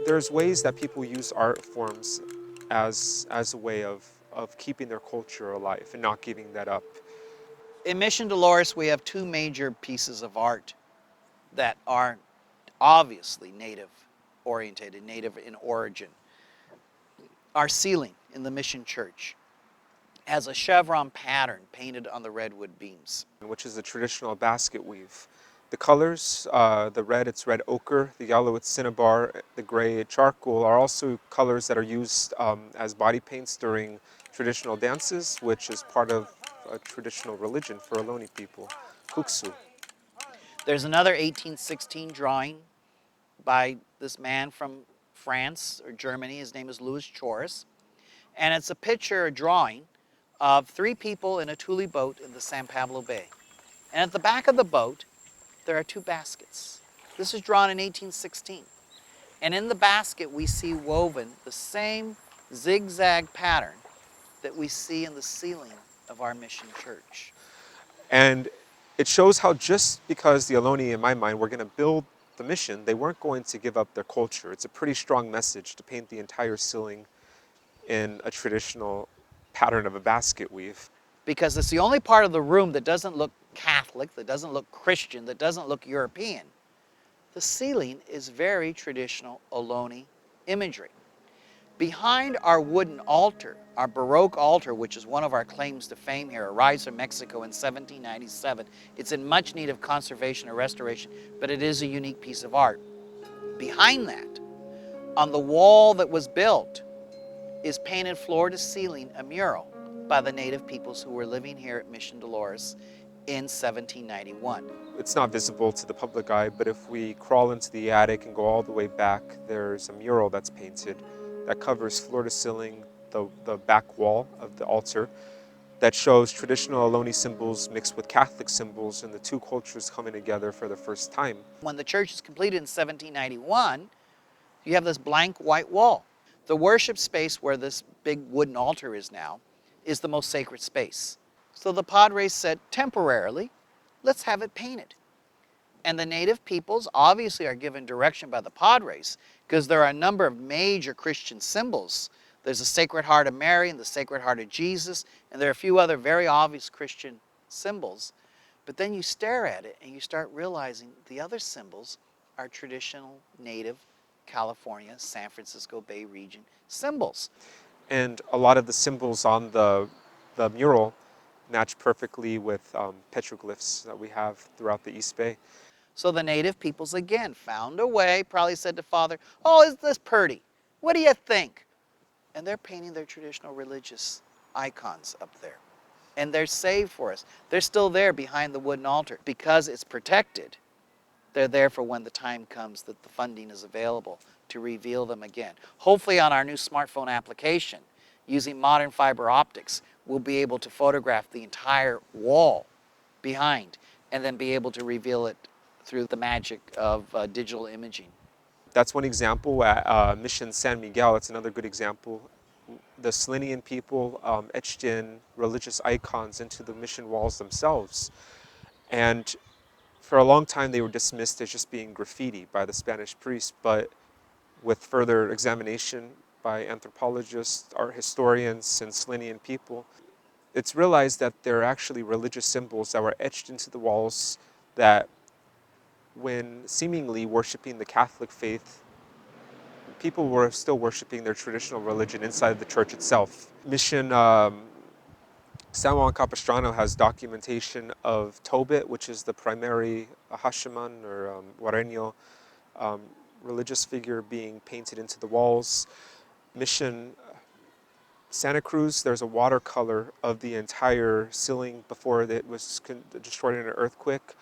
There's ways that people use art forms as a way of keeping their culture alive and not giving that up. In Mission Dolores, we have two major pieces of art that are obviously native orientated, native in origin. Our ceiling in the Mission Church has a chevron pattern painted on the redwood beams, Which is the traditional basket weave. The colors, the red, it's red ochre, the yellow, it's cinnabar, the gray, charcoal, are also colors that are used as body paints during traditional dances, which is part of a traditional religion for Ohlone people, kuksu. There's another 1816 drawing by this man from France or Germany. His name is Louis Choris. And it's a picture, a drawing, of three people in a Tule boat in the San Pablo Bay. And at the back of the boat, there are two baskets. This is drawn in 1816. And in the basket, we see woven the same zigzag pattern that we see in the ceiling of our mission church. And it shows how just because the Ohlone, in my mind, were going to build the mission, they weren't going to give up their culture. It's a pretty strong message to paint the entire ceiling in a traditional pattern of a basket weave. Because it's the only part of the room that doesn't look Catholic, that doesn't look Christian, that doesn't look European. The ceiling is very traditional Ohlone imagery. Behind our wooden altar, our Baroque altar, which is one of our claims to fame here, arrives from Mexico in 1797. It's in much need of conservation or restoration, but it is a unique piece of art. Behind that, on the wall that was built, is painted floor to ceiling a mural by the native peoples who were living here at Mission Dolores in 1791. It's not visible to the public eye, but if we crawl into the attic and go all the way back, there's a mural that's painted that covers floor to ceiling the back wall of the altar that shows traditional Ohlone symbols mixed with Catholic symbols and the two cultures coming together for the first time. When the church is completed in 1791, you have this blank white wall. The worship space where this big wooden altar is now is the most sacred space. So the Padres said, temporarily, let's have it painted. And the native peoples obviously are given direction by the Padres because there are a number of major Christian symbols. There's the Sacred Heart of Mary and the Sacred Heart of Jesus, and there are a few other very obvious Christian symbols. But then you stare at it and you start realizing the other symbols are traditional native California, San Francisco Bay region symbols. And a lot of the symbols on the mural match perfectly with petroglyphs that we have throughout the East Bay. So the native peoples again found a way, probably said to Father, oh, is this pretty? What do you think? And they're painting their traditional religious icons up there. And they're saved for us. They're still there behind the wooden altar. Because it's protected, they're there for when the time comes that the funding is available to reveal them again. Hopefully on our new smartphone application, using modern fiber optics, we'll be able to photograph the entire wall behind and then be able to reveal it through the magic of digital imaging. That's one example. At Mission San Miguel, it's another good example. The Salinan people etched in religious icons into the mission walls themselves. And for a long time, they were dismissed as just being graffiti by the Spanish priests, but with further examination by anthropologists, art historians, and Salinan people, it's realized that they're actually religious symbols that were etched into the walls that, when seemingly worshiping the Catholic faith, people were still worshiping their traditional religion inside the church itself. Mission San Juan Capistrano has documentation of Tobit, which is the primary Acjachemen or Juaneno religious figure being painted into the walls. Mission Santa Cruz, there's a watercolor of the entire ceiling before it was destroyed in an earthquake,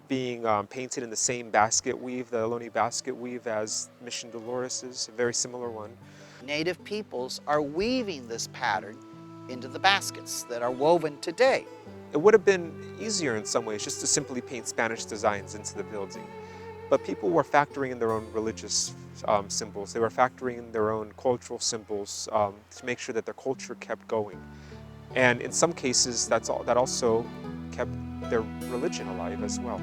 being painted in the same basket weave, the Ohlone basket weave, as Mission Dolores is, a very similar one. Native peoples are weaving this pattern into the baskets that are woven today. It would have been easier in some ways just to simply paint Spanish designs into the building. But people were factoring in their own religious symbols. They were factoring in their own cultural symbols to make sure that their culture kept going. And in some cases, that also kept their religion alive as well.